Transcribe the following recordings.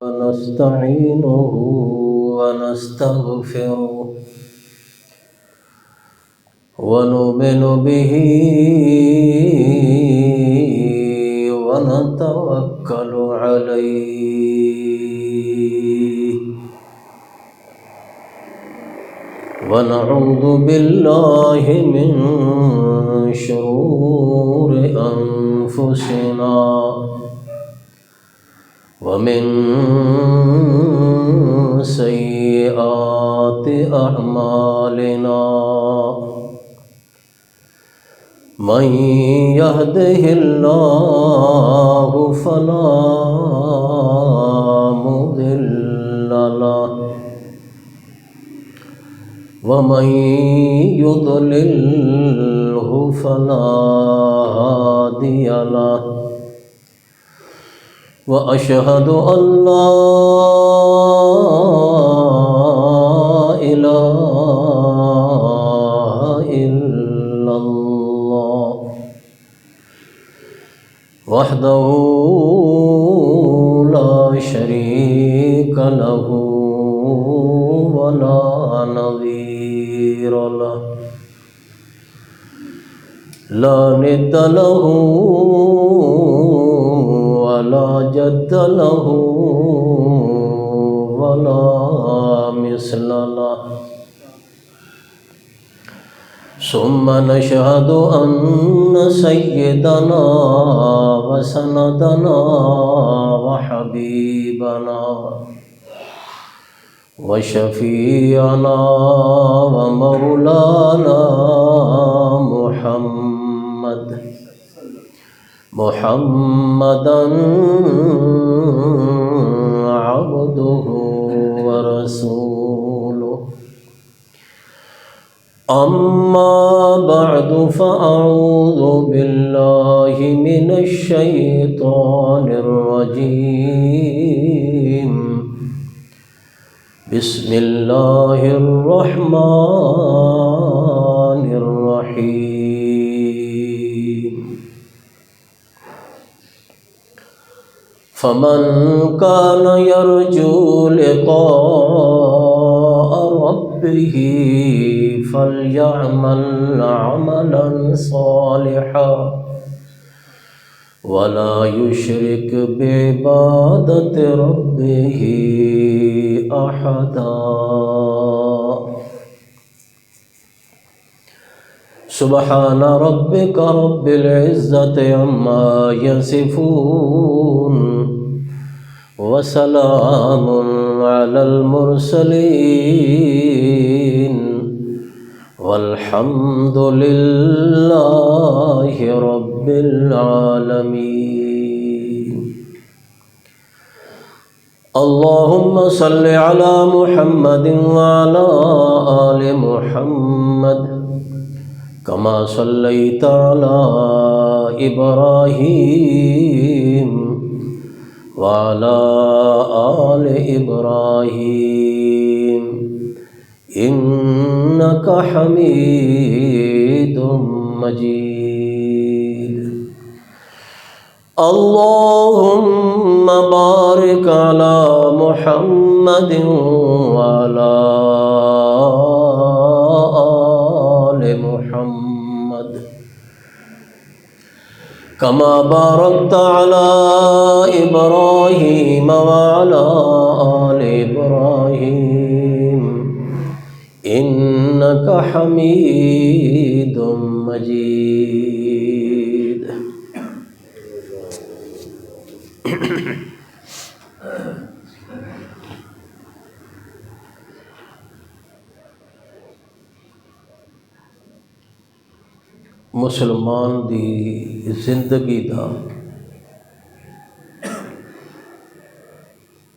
ونستعينه ونستغفره ونؤمن به ونتوكل عليه ونعوذ بالله من شرور أنفسنا ومن سيئات أعمالنا من يهده الله فلا مضل له ومن يضلله فلا هادي له وأشهد أن لا إله إلا الله وحده لا شريك له ولا نظير له لا ند له ولا جد له ولا مثل له ثم نشهد أن سيدنا وسندنا وحبيبنا وشفيعنا ومولانا محمدا عبده ورسوله أما بعد فأعوذ بالله من الشيطان الرجيم بسم الله الرحمن الرحيم فمن كان يرجو لقاء ربه فليعمل عملا صالحا ولا يشرك بعبادة ربه أحدا سبحان ربك رب العزة عما يصفون وسلام على المرسلين والحمد لله رب العالمين اللهم صل على محمد وعلى آل محمد كما صليت على إبراهيم وعلى آل إبراهيم إنك حميد مجيد اللهم بارك على محمد وعلى آل محمد كما باركت على إبراهيم وعلى آل إبراهيم إنك حميد مجيد مسلمان دی زندگی دا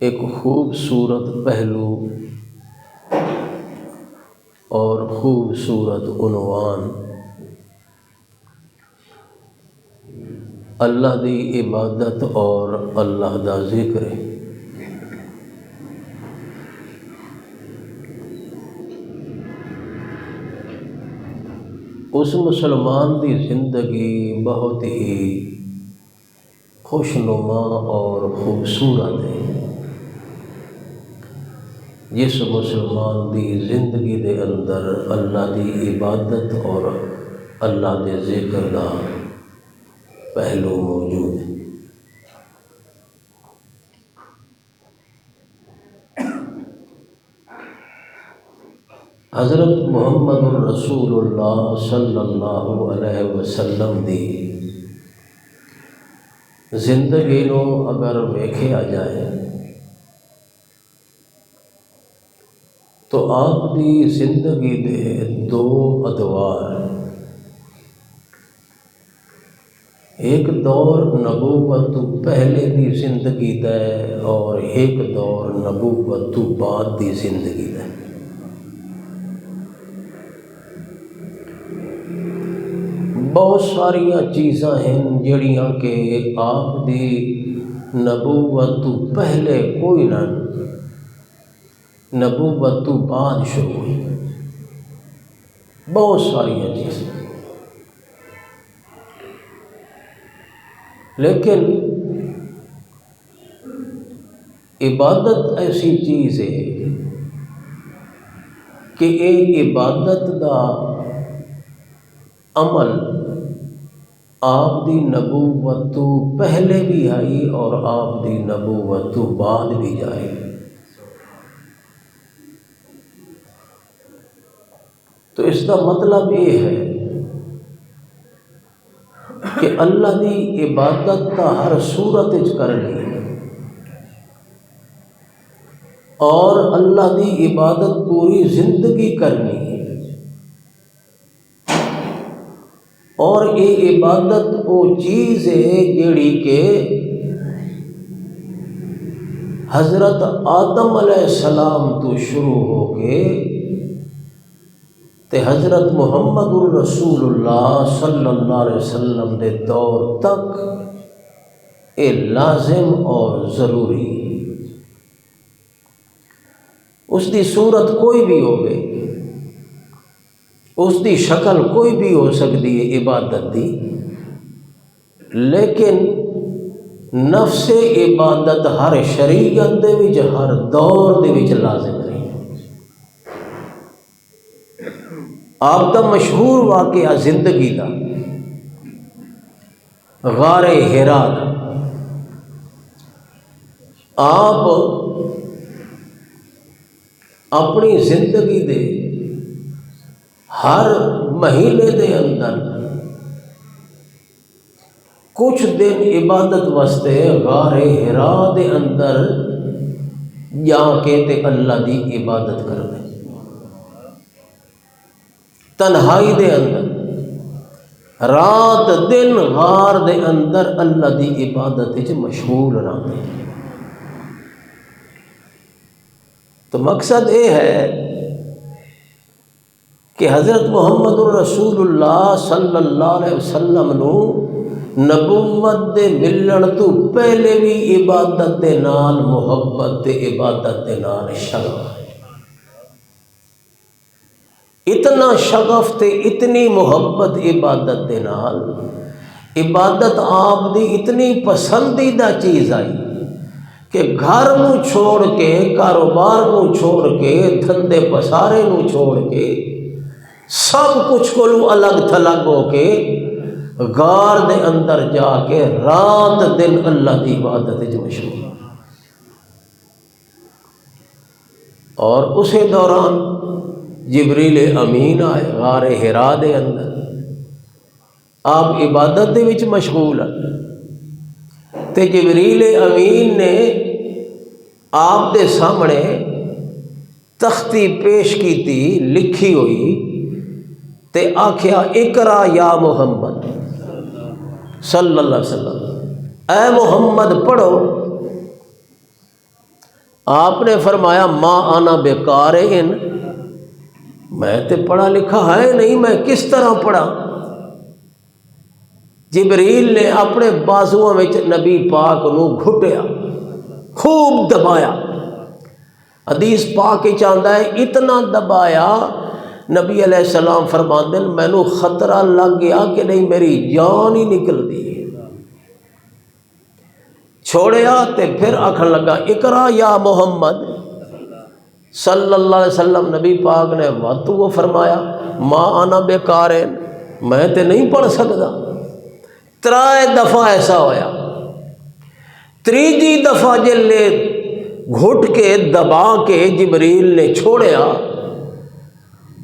ایک خوبصورت پہلو اور خوبصورت عنوان اللہ دی عبادت اور اللہ دا ذکر ہے۔ اس مسلمان دی زندگی بہت ہی خوشنما اور خوبصورت ہے۔ جس مسلمان دی زندگی دے اندر اللہ دی عبادت اور اللہ دے ذکر دا پہلو موجود ہے۔ حضرت محمد رسول اللہ صلی اللہ علیہ وسلم دی زندگی نو اگر ویکھیا جائے تو آپ دی زندگی دے دو ادوار، ایک دور نبوت تو پہلے دی زندگی دا ہے اور ایک دور نبوت تو بعد دی زندگی دا ہے۔ بہت ساریاں چیزاں ہیں جڑیاں کہ آپ دی نبوت تو پہلے کوئی نہ، نبوت تو بعد شروع ہوئی، بہت ساریاں چیزیں، لیکن عبادت ایسی چیز ہے کہ یہ عبادت دا عمل آپ دی نبوت تو پہلے بھی آئی اور آپ دی نبوت تو بعد بھی جائے۔ تو اس کا مطلب یہ ہے کہ اللہ دی عبادت تا ہر صورت کرنی ہے اور اللہ دی عبادت پوری زندگی کرنی ہے، اور یہ عبادت وہ چیز ہے جیڑی کہ حضرت آدم علیہ السلام تو شروع ہو کے تے حضرت محمد الرسول اللہ صلی اللہ علیہ وسلم دے دور تک یہ لازم اور ضروری ہے۔ اس دی صورت کوئی بھی ہوگی، اس دی شکل کوئی بھی ہو سکتی ہے عبادت دی، لیکن نفس عبادت ہر شریعت دے وچ ہر دور دے وچ لازم ہے۔ آپ دا مشہور واقعہ زندگی دا غار حرا دا، آپ اپنی زندگی دے ہر مہینے دے اندر کچھ دن عبادت واسطے غار حرا دے اندر جا کے تے اللہ دی عبادت کرنے، تنہائی دے اندر رات دن غار دے اندر اللہ دی عبادت وچ مشغول رہتے۔ تو مقصد یہ ہے کہ حضرت محمد الرسول اللہ صلی اللہ علیہ وسلم نو نبوت دے ملن تو پہلے بھی عبادت دے نال محبت تے عبادت دے نال شغف، اتنا شغف تے اتنی محبت عبادت دے نال، عبادت آپ دی اتنی پسندیدہ چیز آئی کہ گھر نو چھوڑ کے، کاروبار نو چھوڑ کے، دھندے پسارے نو چھوڑ کے، سب کچھ کو الگ تھلگ ہو کے غار دے اندر جا کے رات دن اللہ دی عبادت وچ مشغول، اور اسی دوران جبریل امین آئے غار حرا دے اندر، آپ عبادت دے وچ مشغول ہیں تے جبریل امین نے آپ دے سامنے تختی پیش کی تھی لکھی ہوئی تے آکھیا اقرا یا محمد صلی اللہ علیہ وسلم، اے محمد پڑھو۔ آپ نے فرمایا ما انا بقارئ، میں تے پڑھا لکھا ہے نہیں، میں کس طرح پڑھا؟ جبریل نے اپنے بازوؤں میں نبی پاک نو گھٹیا، خوب دبایا، حدیث پاک چاہتا ہے اتنا دبایا، نبی علیہ السلام فرماندے ہیں مینو خطرہ لگ گیا کہ نہیں میری جان ہی نکل دی، چھوڑیا تے پھر آکھن لگا اقرا یا محمد، صلی اللہ علیہ وسلم نبی پاک نے واتو وہ فرمایا ما انا بیکارین، میں تے نہیں پڑھ سکتا۔ ترائے دفعہ ایسا ہویا، تریجی دفعہ جلے گھٹ کے دبا کے جبریل نے چھوڑیا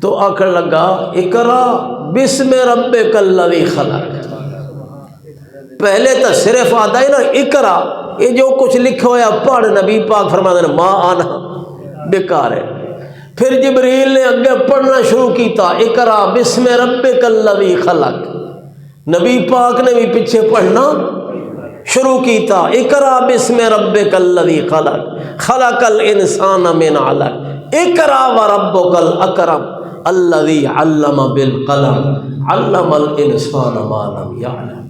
تو آکھر لگا اقرا بسم ربک الذی خلق۔ پہلے تو صرف آتا ہے نا اقرا، یہ جو کچھ لکھا ہوا پڑھ، نبی پاک فرماتے ہیں ما انا بیکار ہے۔ پھر جبریل نے اگے پڑھنا شروع کیتا اقرا بسم ربک الذی خلق، نبی پاک نے بھی پیچھے پڑھنا شروع کیتا اقرا بسم ربک الذی خلق خلق الانسان من علق اقرا وربک الاکرم الذی علم بالقلم علم الانسان ما لم یعلم۔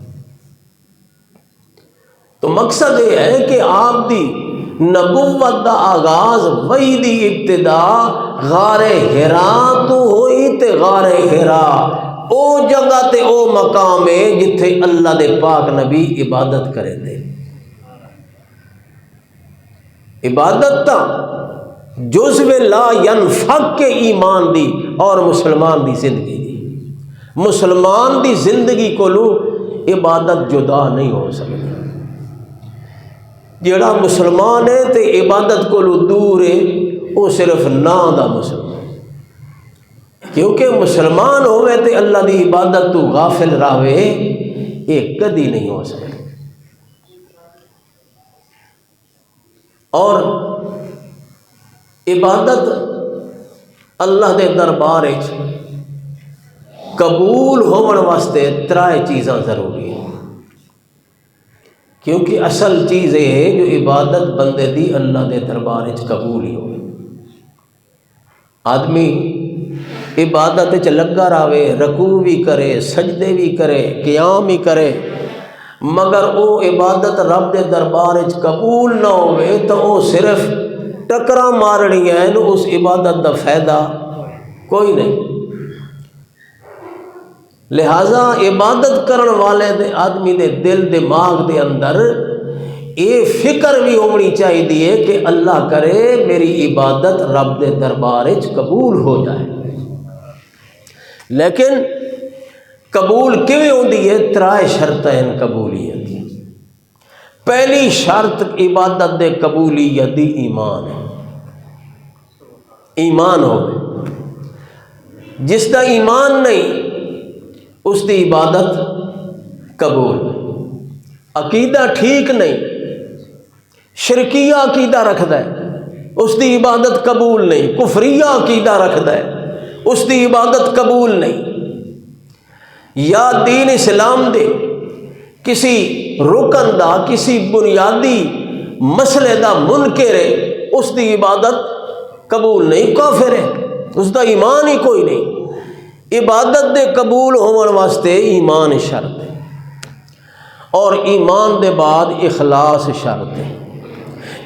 تو مقصد یہ ہے کہ آپ دی نبوت دا آغاز وحی دی ابتدا غار حرا تو ہوئی تے غار حرا او جگہ تے او مقام ہے جتھے اللہ دے پاک نبی عبادت کرے دے۔ عبادت تا جزو لا ینفک کے ایمان دی اور مسلمان دی زندگی دی، مسلمان دی زندگی کو لو عبادت جدا نہیں ہو سکتی۔ جڑا مسلمان ہے تے عبادت کو لو دور ہے، وہ صرف نام دا مسلمان، کیونکہ مسلمان ہوئے تے اللہ دی عبادت تو غافل راوے یہ کدی نہیں ہو سکتا۔ اور عبادت اللہ دے دربار قبول ہون واسطے ترائے چیزاں ضروری ہیں، کیونکہ اصل چیز یہ ہے جو عبادت بندے دی اللہ دے دربار قبول ہی ہو۔ آدمی عبادت چ لگا رہے، رکوع بھی کرے، سجدے بھی کرے، قیام بھی کرے، مگر وہ عبادت رب دے دربار قبول نہ ہوئے تو وہ صرف ٹکرا مارنی ہے، اس عبادت دا فائدہ کوئی نہیں۔ لہذا عبادت کرن والے دے آدمی دے دل دماغ دے اندر یہ فکر بھی ہونی چاہیے کہ اللہ کرے میری عبادت رب دے دربار قبول ہو جائے۔ لیکن قبول کیویں ہوندی ہے؟ ترائے شرطیں قبولیت دی۔ پہلی شرط عبادت دے قبولیت دی ایمان ہے، ایمان ہو۔ جس دا ایمان نہیں اس دی عبادت قبول نہیں۔ عقیدہ ٹھیک نہیں، شرکیہ عقیدہ رکھدا ہے، اس دی عبادت قبول نہیں۔ کفریہ عقیدہ رکھدا ہے، اس دی عبادت قبول نہیں۔ یا دین اسلام دے کسی رکن دا، کسی بنیادی مسئلے دا منکر ہے، اس دی عبادت قبول نہیں، کافر ہے، اس دا ایمان ہی کوئی نہیں۔ عبادت دے قبول ہون واسطے ایمان شرط ہے، اور ایمان دے بعد اخلاص شرط ہے،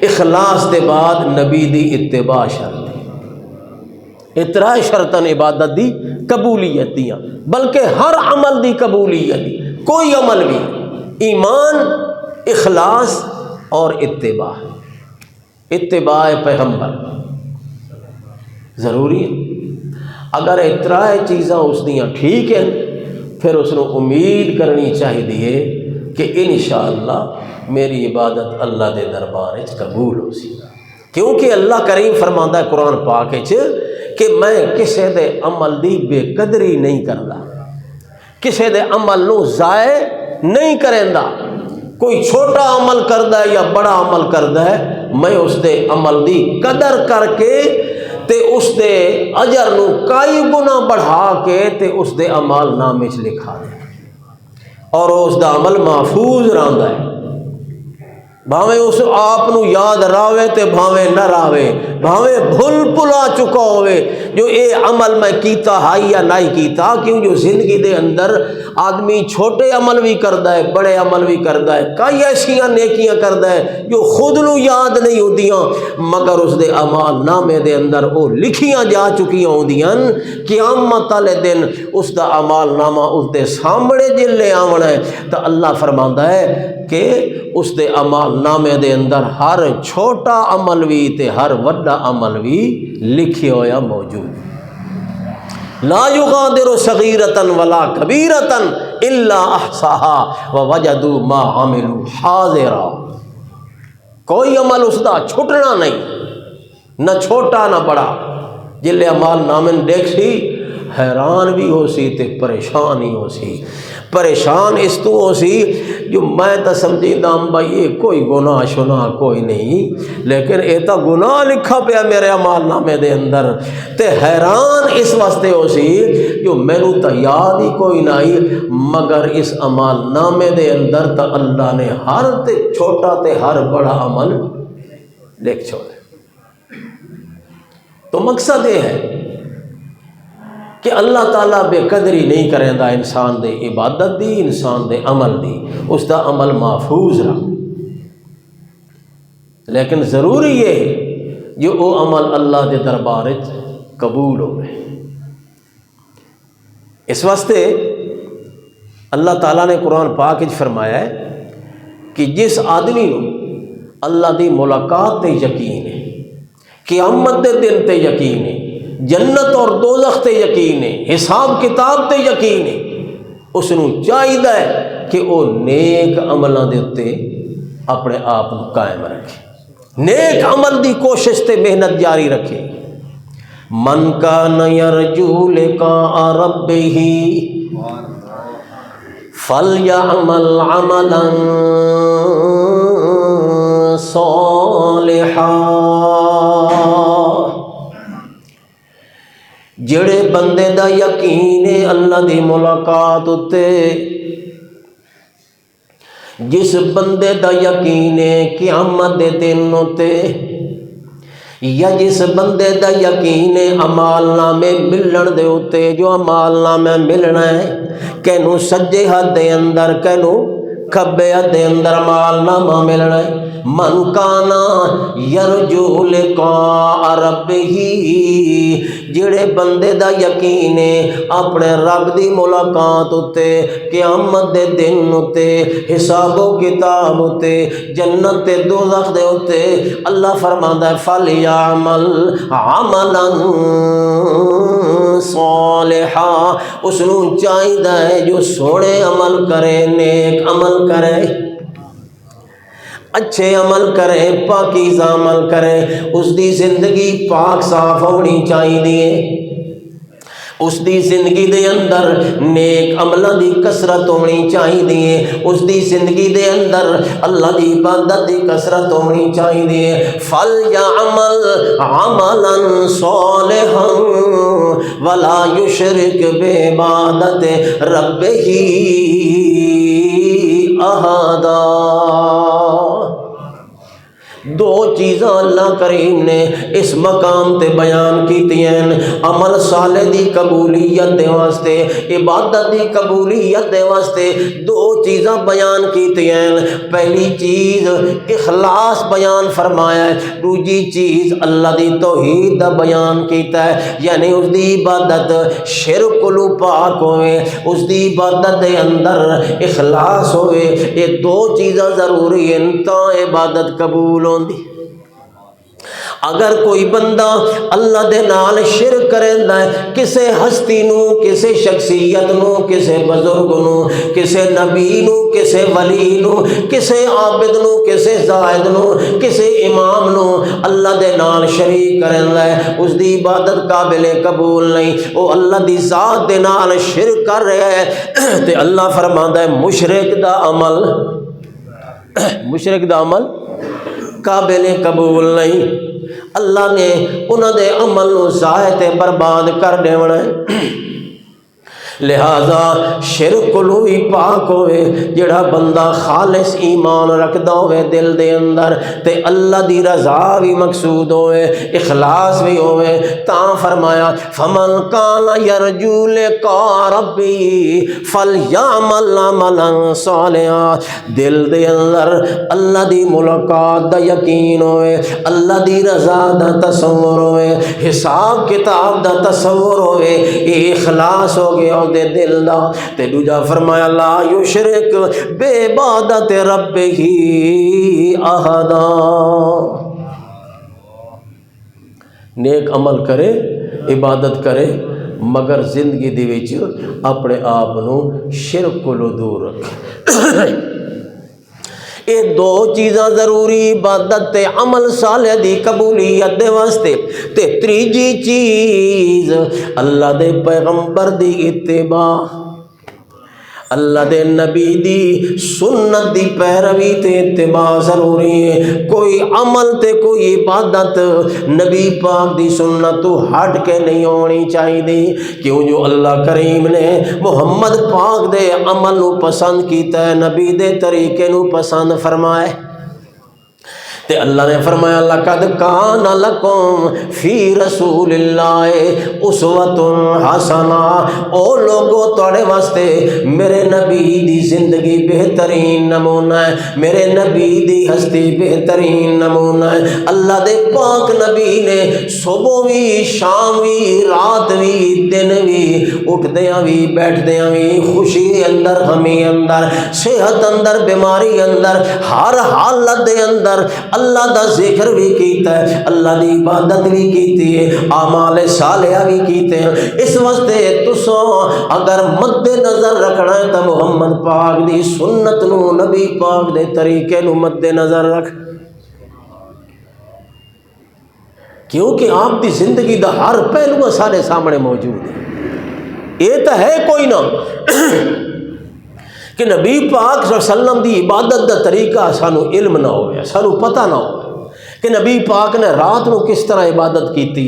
اخلاص دے بعد نبی دی اتباع شرط ہے۔ اترا شرطن عبادت دی قبولیت دیاں، بلکہ ہر عمل دی قبولیت دی، کوئی عمل بھی ایمان، اخلاص اور اتباع، اتباع پیغمبر ضروری ہے۔ اگر اترائے چیزاں اس دیاں ٹھیک ہیں پھر اس نے امید کرنی چاہیے کہ انشاءاللہ میری عبادت اللہ دے دربار قبول ہو سی، کیونکہ اللہ کریم فرماندا ہے قرآن پاک کہ میں کسے دے عمل دی بے قدری نہیں کردا، کسے دے عمل نو ضائع نہیں کریندا۔ کوئی چھوٹا عمل کردا ہے یا بڑا عمل کردا ہے، میں اس دے عمل دی قدر کر کے تے اس دے اجر نو کئی گنا بڑھا کے تے اس دے عمل نامے چ لکھا دے، اور اس دا عمل محفوظ رہندا ہے۔ بھاویں اس آپ نو یاد راوے تے بھاویں نہ راوے، بھاویں بھول بھلا چکا ہوئے جو اے عمل میں کیتا ہائی یا نہیں کیتا، کیوں جو زندگی دے اندر آدمی چھوٹے عمل بھی کردا ہے، بڑے عمل بھی کردا ہے، کئی ایسیاں نیکیاں کردا ہے جو خود نو یاد نہیں ہوندیاں، مگر اس دے اعمال نامے دے اندر وہ لکھیاں جا چکیاں ہوندیاں۔ قیامت والے دن اس دا اعمال نامہ اس دے سامنے جلے آونا ہے تو اللہ فرماندا ہے کہ اس دے عمل نامے دے اندر ہر چھوٹا عمل بھی تے ہر وڈا عمل بھی لکھے ہویا موجود۔ لا یغادر صغیرۃ ولا کبیرۃ الا احصاها ووجدوا ما عملوا حاضرا۔ کوئی عمل اس دا چھٹنا نہیں، نہ چھوٹا نہ بڑا۔ جلے عمال نامن دیکھ سی حیران بھی ہو سی تے پریشان ہی ہو سی۔ پریشان اس تو ہو سی جو میں تو سمجھی دام بھائی یہ کوئی گناہ شنا کوئی نہیں، لیکن اے تا گناہ لکھا پیا میرے عمال نامے دے اندر، تے حیران اس واسطے ہو سی جو مینو تا یاد ہی کوئی نہیں، مگر اس عمال نامے دے اندر تا اللہ نے ہر تے چھوٹا تے ہر بڑا عمل لکھ چھوڑے۔ تو مقصد یہ ہے کہ اللہ تعالیٰ بے قدری نہیں کریں دا انسان دے عبادت دی، انسان دے عمل دی، اس دا عمل محفوظ رہا، لیکن ضروری یہ ہے جو او عمل اللہ دے دربار قبول ہوئے۔ اس واسطے اللہ تعالیٰ نے قرآن پاک وچ فرمایا ہے کہ جس آدمی نو اللہ دی ملاقات تے یقین ہے، قیامت دے دن تے یقین ہے، جنت اور دوزخ تے یقین ہے، حساب کتاب تے یقین ہے، اس نو چاہیے کہ وہ نیک عملاں دے اتے اپنے آپ کو قائم رکھے، نیک عمل دی کوشش تے محنت جاری رکھے۔ من کان یرجو لقاء ربہ فلیعمل عملا صالحا۔ جڑے بندے دا یقین ہے اللہ دی ملاقات اتے، جس بندے دا یقین ہے قیامت دے دن اتے، یا جس بندے دا یقین ہے اعمال نامے ملن دے اتے، جو اعمال نامے ملنا ہے کینو سجے ہاتھ دے اندر کینو کھبے ہاتھ دے اندر اعمال نامہ ملنا ہے۔ من کانا یرجو لقاء ربہ، جڑے بندے دا یقین ہے اپنے رب دی ملاقات اتے، قیامت دے دن اتے، حساب و کتاب اتے، جنت تے دوزخ دے اتے، اللہ فرماندا ہے فلیعمل عملا صالحا، اس نو چاہیے جو سونے عمل کرے، نیک عمل کرے، اچھے عمل کرے، پاکیزہ عمل کرے، اس دی زندگی پاک صاف ہونی چاہیے، اس دی زندگی دے اندر نیک عملوں دی کثرت ہونی چاہیے، اس دی زندگی دے اندر اللہ دی عبادت دی کثرت ہونی چاہیے۔ فَلْيَعْمَلْ عَمَلًا صَالِحًا وَلَا يُشْرِكْ بِعِبَادَتِ رَبِّهِ أَحَدًا۔ دو چیزاں اللہ کریم نے اس مقام تے بیان کیتی ہیں، عمل صالح دی قبولیت دے واسطے، عبادت دی قبولیت دے واسطے دو چیزاں بیان کیتی ہیں۔ پہلی چیز اخلاص بیان فرمایا ہے، دوسری چیز اللہ دی توحید دا بیان کیتا ہے، یعنی اس دی عبادت شرک کو پاک ہوئے، اس دی عبادت دے اندر اخلاص ہوئے، یہ دو چیزاں ضروری ہیں تا عبادت قبول ہوندی۔ اگر کوئی بندہ اللہ دے نال شرک کریندا ہے، کسے ہستی نو، کسے شخصیت نو، کسے بزرگ نو، کسے نبی نو، کسے ولی نو، کسے عابد نو، کسے زاہد نو، کسے امام نو اللہ دے نال شریک کریندا ہے، اس دی عبادت قابل قبول نہیں، وہ اللہ دی ذات دے نال شرک کر رہا ہے، تے اللہ فرماندا ہے مشرک دا عمل قابل قبول نہیں۔ اللہ نے انہاں دے عمل نو ضائع تے برباد کر دیونا ہے۔ لہذا شرک کو ہی پاک ہوئے، جڑا بندہ خالص ایمان رکھدا ہوئے دل دے اندر، تے اللہ دی رضا بھی مقصود ہوئے، اخلاص بھی ہوئے، تاں فرمایا فمن کان یرجو لقاء ربی فلیعمل عملا صالحا۔ دل دے اندر اللہ دی ملاقات دا یقین ہوئے، اللہ دی رضا دا تصور ہوئے، حساب کتاب دا تصور ہوئے، اخلاص ہو گیا دے دل دا تے دوجا فرمایا لا یشرک بے عبادت رب ہی احدا، نیک عمل کرے عبادت کرے مگر زندگی دے وچ اپنے آپ نو شرک کو دور رکھے۔ یہ دو چیزاں ضروری عبادت تے عمل صالح دی قبولیت دے واسطے، تے تیجی چیز اللہ دے پیغمبر دی اتباع، اللہ دے نبی دی سنت دی پیروی تے اتباع ضروری ہے۔ کوئی عمل تے کوئی عبادت نبی پاک دی سنت تو ہٹ کے نہیں ہونی چاہیے، کیوں جو اللہ کریم نے محمد پاک دے عمل نو پسند کیتا ہے، نبی دے طریقے نو پسند فرمائے تے اللہ نے فرمایا لقد کان لکم فی رسول اللہ اسوۃ حسنہ، او لوگو تواڈے واسطے میرے نبی دی زندگی بہترین نمونہ ہے، میرے نبی دی ہستی بہترین نمونہ ہے۔ اللہ دے پاک نبی نے صبح بھی شام بھی رات بھی دن بھی اٹھدیاں بھی بیٹھدیاں بھی خوشی اندر غمی اندر صحت اندر بیماری اندر ہر حالت دے اندر اللہ دا ذکر بھی کیتا ہے، اللہ دی عبادت بھی کیتی ہے، اعمال صالحہ بھی کیتے ہیں۔ اس واسطے تساں اگر مد نظر رکھنا ہے تو محمد پاک دی سنت نو نبی پاک دے طریقے نو مد نظر رکھ، کیونکہ آپ دی زندگی دا ہر پہلو سارے سامنے موجود ہے۔ یہ تو ہے کوئی نہ کہ نبی پاک صلی اللہ علیہ وسلم دی عبادت دا طریقہ سانو علم نہ ہوئے، سانو پتہ نہ ہوئے کہ نبی پاک نے رات نو کس طرح عبادت کیتی،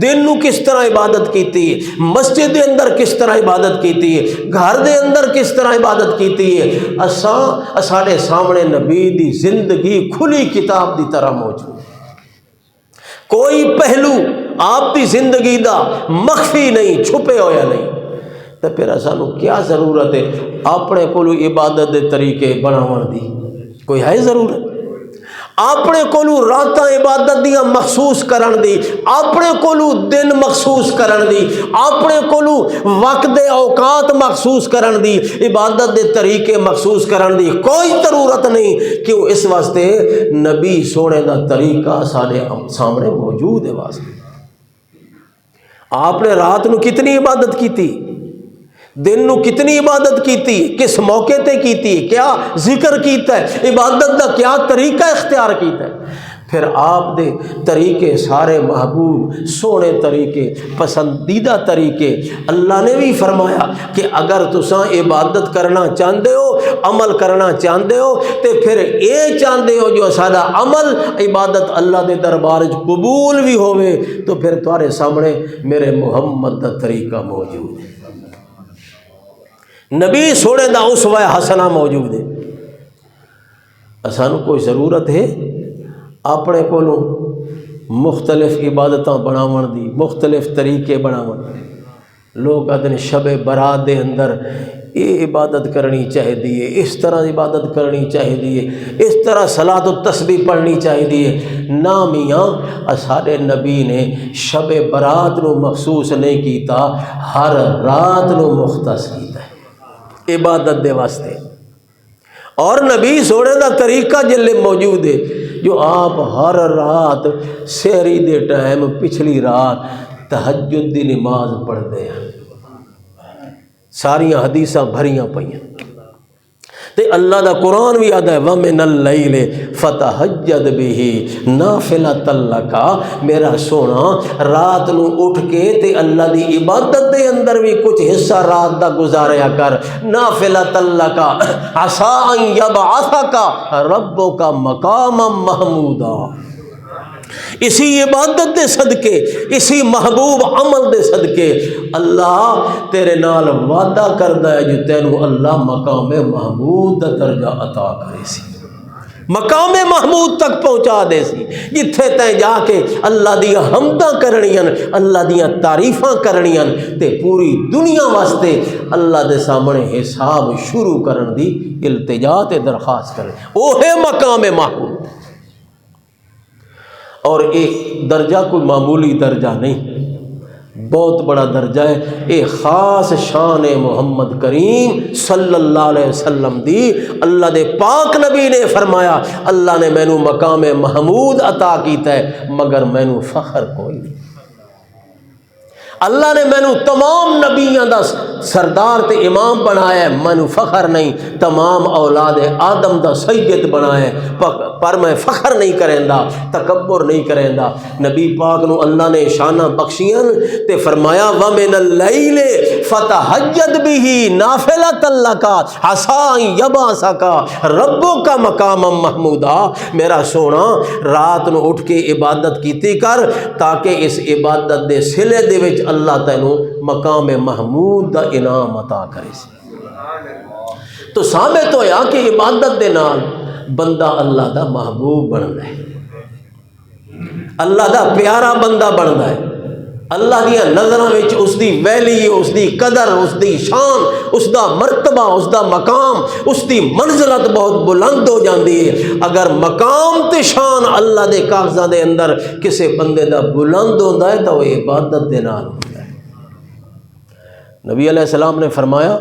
دن نو کس طرح عبادت کیتی، مسجد دے اندر کس طرح عبادت کیتی، گھر دے اندر کس طرح عبادت کیتی ہے۔ ساڈے سامنے نبی دی زندگی کھلی کتاب دی طرح موجود، کوئی پہلو آپ دی زندگی دا مخفی نہیں، چھپے ہویا نہیں۔ تو پھر سانو کیا ضرورت ہے اپنے کولو عبادت دے طریقے بناون دی؟ کوئی ہے ضرورت؟ اپنے کولو راتاں عبادت دیاں مخصوص کرن دی، اپنے کولو دن مخصوص کرن دی، اپنے کولو وقت دے اوقات مخصوص کرن دی، عبادت دے طریقے مخصوص کرن دی کوئی ضرورت نہیں، کیوں اس واسطے نبی سونے دا طریقہ سارے سامنے موجود ہے۔ واسطے آپ نے رات نو کتنی عبادت کیتی، دن نو کتنی عبادت کیتی، کس موقع تے کیتی، کیا ذکر کیتا ہے، عبادت دا کیا طریقہ اختیار کیتا ہے۔ پھر آپ دے طریقے سارے محبوب سونے طریقے پسندیدہ طریقے، اللہ نے بھی فرمایا کہ اگر تساں عبادت کرنا چاہتے ہو، عمل کرنا چاہتے ہو، تے پھر اے چاہتے ہو جو سارا عمل عبادت اللہ دے دربار قبول بھی ہوئے، تو پھر تمہارے سامنے میرے محمد دا طریقہ موجود ہے، نبی سونے دا اسوہ حسنہ موجود ہے۔ سانو کوئی ضرورت ہے اپنے کولوں مختلف عبادتاں بناون دی، مختلف طریقے بناون؟ لوگ آدھے شب برات دے اندر یہ عبادت کرنی چاہیے، اس طرح عبادت کرنی چاہیے، اس طرح صلاۃ و تسبیح پڑھنی چاہیے۔ نا میاں، سارے نبی نے شب برات نو مخصوص نہیں کیتا، ہر رات نو مختص کیتا ہے عبادت دے واسطے۔ اور نبی سونے دا طریقہ جلے موجود ہے، جو آپ ہر رات سحری دے ٹائم پچھلی رات تہجد دی نماز پڑھتے ہیں، ساریاں حدیثاں بھریاں پئیاں، تے اللہ دا قرآن بھی آدھا ہے وَمِنَ اللَّيْلِ فَتَہَجَّدْ بِهِ نَافِلَةً لَكَ، میرا سونا رات نو اٹھ کے تے اللہ دی عبادت دے اندر بھی کچھ حصہ رات دا گزاریا کر، نَافِلَةً لَكَ عَسَىٰ أَن يَبْعَثَكَ رَبُّكَ مَقَامًا مَحْمُودًا۔ اسی عبادت دے صدقے، اسی محبوب عمل دے صدقے اللہ تیرے نال وعدہ کردہ ہے جو تینوں اللہ مقام محمود دا درجہ عطا کرے سی، مقام محمود تک پہنچا دے سی، جتھے تے جا کے اللہ دیاں حمداں کرنیاں، اللہ دیاں تعریفاں کرنیاں، تے پوری دنیا واسطے اللہ دے سامنے حساب شروع کرن دی التجا تے درخواست کرے، وہ ہے مقام محمود۔ اور ایک درجہ کوئی معمولی درجہ نہیں، بہت بڑا درجہ ہے، یہ خاص شان محمد کریم صلی اللہ علیہ وسلم دی۔ اللہ دے پاک نبی نے فرمایا اللہ نے مینوں مقام محمود عطا کیتا ہے مگر مینوں فخر کوئی نہیں۔ اللہ نے مینوں تمام نبیاں دا سردار تے امام بنایا ہے، مینوں فخر نہیں، تمام اولاد آدم دا سید بنایا ہے پر میں فخر نہیں کریندا، تکبر نہیں کریندا۔ نبی پاک نو اللہ نے شانہ بخشیاں تے فرمایا وَمِنَ اللَّيْلِ فَتَہَجَّدْ بِهِ نَافِلَةً لَكَ عَسَىٰ أَن يَبْعَثَكَ رَبُّكَ مَقَامًا مَحْمُودًا، میرا سونا رات نو اٹھ کے عبادت کیتی کر تاکہ اس عبادت دے صلے دے وچ اللہ تینوں مقام محمود دا انعام عطا کرے سی۔ تو ثابت ہویا کہ عبادت دے نال بندہ اللہ دا محبوب بندا ہے، اللہ دا پیارا بندہ بندا ہے، اللہ دیا نظراں وچ اس دی ویلی، اس دی قدر، اس دی شان، اس دا مرتبہ، اس دا مقام، اس دی منزلت بہت بلند ہو جاندی ہے۔ اگر مقام تے شان اللہ دے کاغذاں دے اندر کسے بندے دا بلند ہوندا ہے تو وہ عبادت دے نال ہوندا ہے۔ نبی علیہ السلام نے فرمایا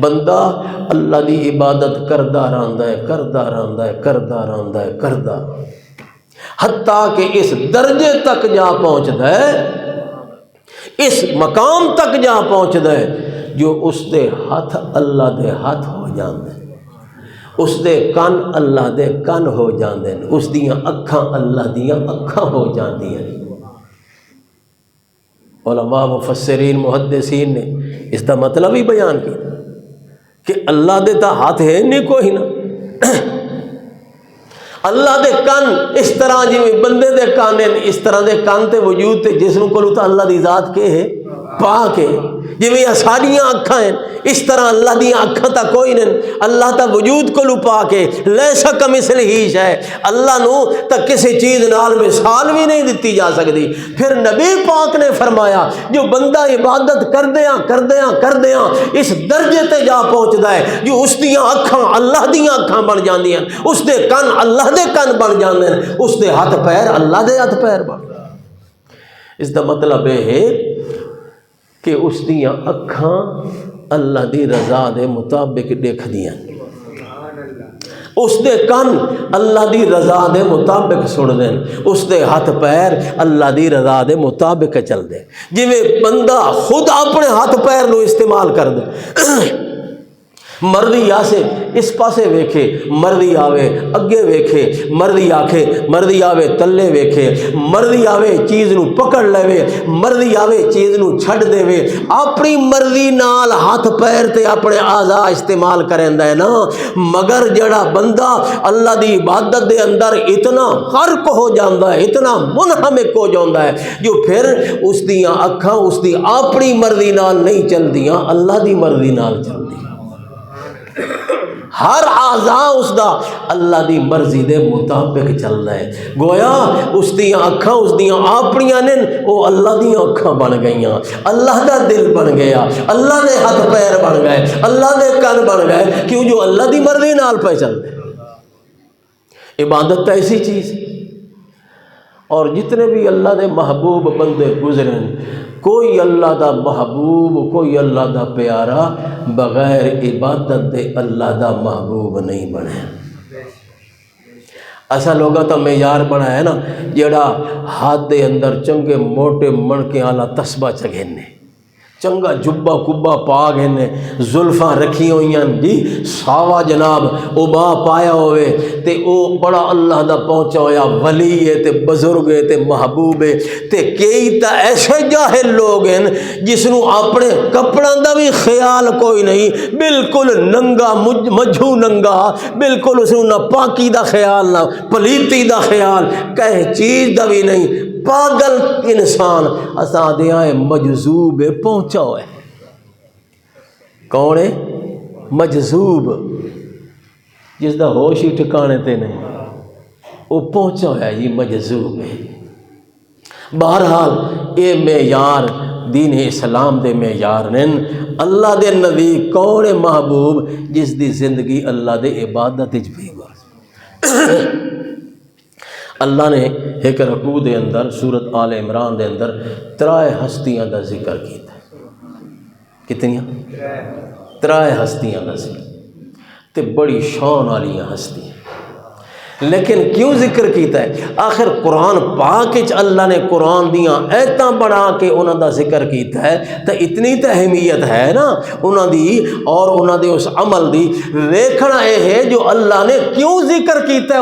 بندہ اللہ دی عبادت کردا رہندا ہے، کردا رہندا ہے، کردا رہندا ہے، کردا، حتیٰ کہ اس درجے تک جا پہنچدا ہے، اس مقام تک جا پہنچدا ہے جو اس دے ہاتھ اللہ دے ہاتھ ہو جاندے ہیں، اس دے کن اللہ دے کن ہو جاندے ہیں، اس دیاں اکھاں اللہ دیاں اکھاں ہو جاندیاں ہیں۔ علماء مفسرین محدثین نے اس دا مطلب ہی بیان کیا کہ اللہ دے تا ہاتھ ہے نہیں کوئی نہ، اللہ دے کن اس طرح جی بندے دے کان ہیں، اس طرح دے کان تے وجود تے جس نوں کولو تا اللہ دی ذات کے ہے پاک ہے، جی ساریاں اکھاں ہیں اس طرح اللہ دیاں اکھاں تا کوئی نہیں، اللہ تا وجود کولو پاک ہے، لیسا کمثلہ شیء، اللہ نو تا کسی چیز نال مثال بھی نہیں دتی جا سکتی۔ پھر نبی پاک نے فرمایا جو بندہ عبادت کردیاں اس درجے تے جا پہنچدا ہے جو اس دیاں اکھاں اللہ دیاں اکھاں بن جاندیاں، اس دے کن اللہ دے کن بن جاندے ہیں، اس دے ہاتھ پیر اللہ دے ہاتھ پیر بن جاندے ہیں۔ اس دا مطلب ہے کہ اس دیاں اکھاں اللہ دی رضا دے مطابق دیکھ دیاں، اس دے کن اللہ دی رضا دے مطابق سن دیں، اس دے ہاتھ پیر اللہ دی رضا دے مطابق چل دیں۔ جی میں بندہ خود اپنے ہاتھ پیر نو استعمال کر دے، مرضی آسے اس پاسے ویکھے مرضی آوے اگے ویکھے، مرضی آکھے مرضی آوے تلے ویکھے، مرضی آوے چیز نو پکڑ لے، مرضی آوے چیز نو چھڈ دے، اپنی مرضی نال ہاتھ پیر تے اپنے اعضاء استعمال کریندا ہے نا، مگر جڑا بندہ اللہ دی عبادت دے اندر اتنا غرق ہو جاندا ہے، اتنا منہمک ہو جاندا ہے جو پھر اس دیاں اکھاں اس دی اپنی مرضی نال نہیں چلدیاں، اللہ دی مرضی نال چلدیاں، ہر اعضاء اس دا اللہ دی مرضی دے مطابق چل رہا ہے۔ گویا اس دیاں اکھاں اس دیاں اپنیاں نے وہ اللہ دیاں اکھاں بن گئیاں، اللہ دا دل بن گیا، اللہ دے ہاتھ پیر بن گئے، اللہ دے کان بن گئے، کیوں جو اللہ دی مرضی نال پہ چل رہے۔ عبادت تو ایسی چیز، اور جتنے بھی اللہ دے محبوب بندے گزریں، کوئی اللہ دا محبوب کوئی اللہ دا پیارا بغیر عبادت دے اللہ دا محبوب نہیں بنے۔ ایسا لوگا تو معیار بنا ہے نا جڑا ہاتھ دے اندر چنگے موٹے منکے والا تسبہ چگھنے، چنگا جبا کبا پا گئے، زلفاں رکھی ہوئی جی ساوا جناب ابا پایا ہوئے تے او بڑا اللہ دا پہنچا ہویا ولی ہے تے بزرگ ہے تے محبوب ہے، تے کئی تا ایسے جاہل لوگ ہیں جس نو اپنے کپڑاں دا بھی خیال کوئی نہیں، بالکل ننگا مجھو ننگا، بالکل اس نو نہ پاکی دا خیال نہ پلیتی دا خیال، کہیں چیز دا بھی نہیں، پاگل انسان اساں دیاں مجذوب پہنچا ہوئے۔ کون ہے مجذوب؟ جس دا ہوش ہی ٹھکانے تے نہیں، وہ پہنچا ہوا ہے، یہ مجذوب ہے۔ بہرحال اے معیار دین اسلام دے معیار نے، اللہ دے نبی کون ہے محبوب؟ جس دی زندگی اللہ دے عبادت وچ بھی گزر، اللہ نے ایک رکوع دے اندر سورت آل عمران دے اندر 3 ہستیاں دا ذکر کیتا ہے. کتنیاں؟ 3 ہستیاں دا ذکر تے بڑی شان والی ہستیاں. لیکن کیوں ذکر کیتا ہے؟ آخر قرآن پاک وچ اللہ نے قرآن دیاں ایتاں بڑھا کے انہاں دا ذکر کیتا ہے تو اتنی تو اہمیت ہے نا انہاں دی اور انہاں دے اس عمل دی. ویکھنا یہ ہے جو اللہ نے کیوں ذکر کیتا ہے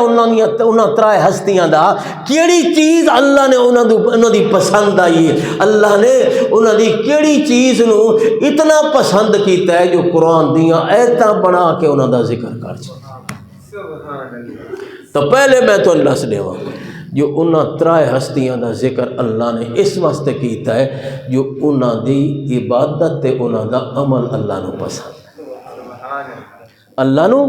انہاں 3 ہستیاں دا. کیڑی چیز اللہ نے انہاں دی پسند آئی ہے؟ اللہ نے انہاں دی کیڑی چیز نو اتنا پسند کیتا ہے جو قرآن دیاں ایتاں بڑھا کے انہاں دا ذکر کر چکا. تو پہلے میں تو اللہ سے دیواں جو انہاں 3 ہستیاں دا ذکر اللہ نے اس واسطے کیتا ہے جو انہاں دی عبادت تے انہاں دا عمل اللہ نو پسند ہے. اللہ نو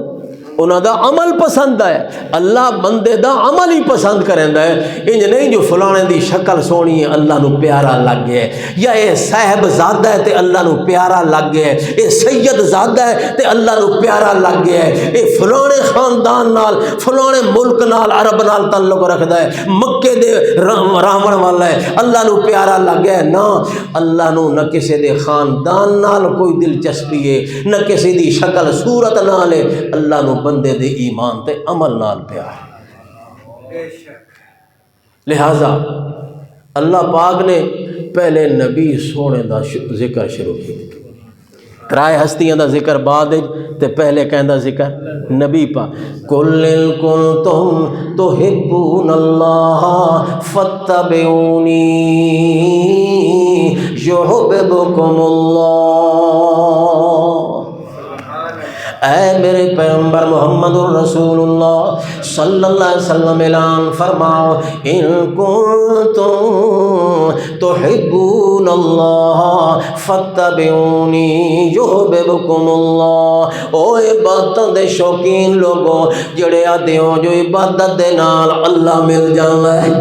انہاں دا عمل پسند ہے. اللہ بندے دا عمل ہی پسند کریندا ہے. انج نہیں جو فلانے دی شکل سونی ہے اللہ نو پیارا لگ گیا ہے، یا اے صاحب زادہ ہے تے اللہ نو پیارا لگ گیا ہے، اے سید زادہ ہے تے اللہ نو پیارا لگ گیا ہے، اے فلانے خاندان نال فلانے ملک نال عرب نال تعلق رکھدا ہے، مکے دے راون والا ہے اللہ نو پیارا لگ گیا ہے. نا اللہ نو نہ کسی دے خاندان نال کوئی دلچسپی ہے، نہ کسی دی شکل صورت نال ہے. اللہ نو بندے دے ایمان تے عمل نال پیار. لہذا اللہ پاک نے پہلے نبی سونے دا ذکر شروع کیا. 3 ہستیاں دا ذکر بعد تے پہلے کہندا ذکر نبی پاک. قُلْ إِن كُنتُمْ تُحِبُّونَ اللَّهَ فَاتَّبِعُونِي يُحْبِبْكُمُ اللَّهُ. اے میرے پیغمبر محمد الرسول اللہ صلی اللہ علیہ وسلم اعلان فرماؤ ان کنتم تحبون اللہ فاتبعونی یحببکم اللہ. او عبادت دے شوقین لوگوں جڑے آتے ہو جو عبادت دے نال اللہ مل جانا ہے،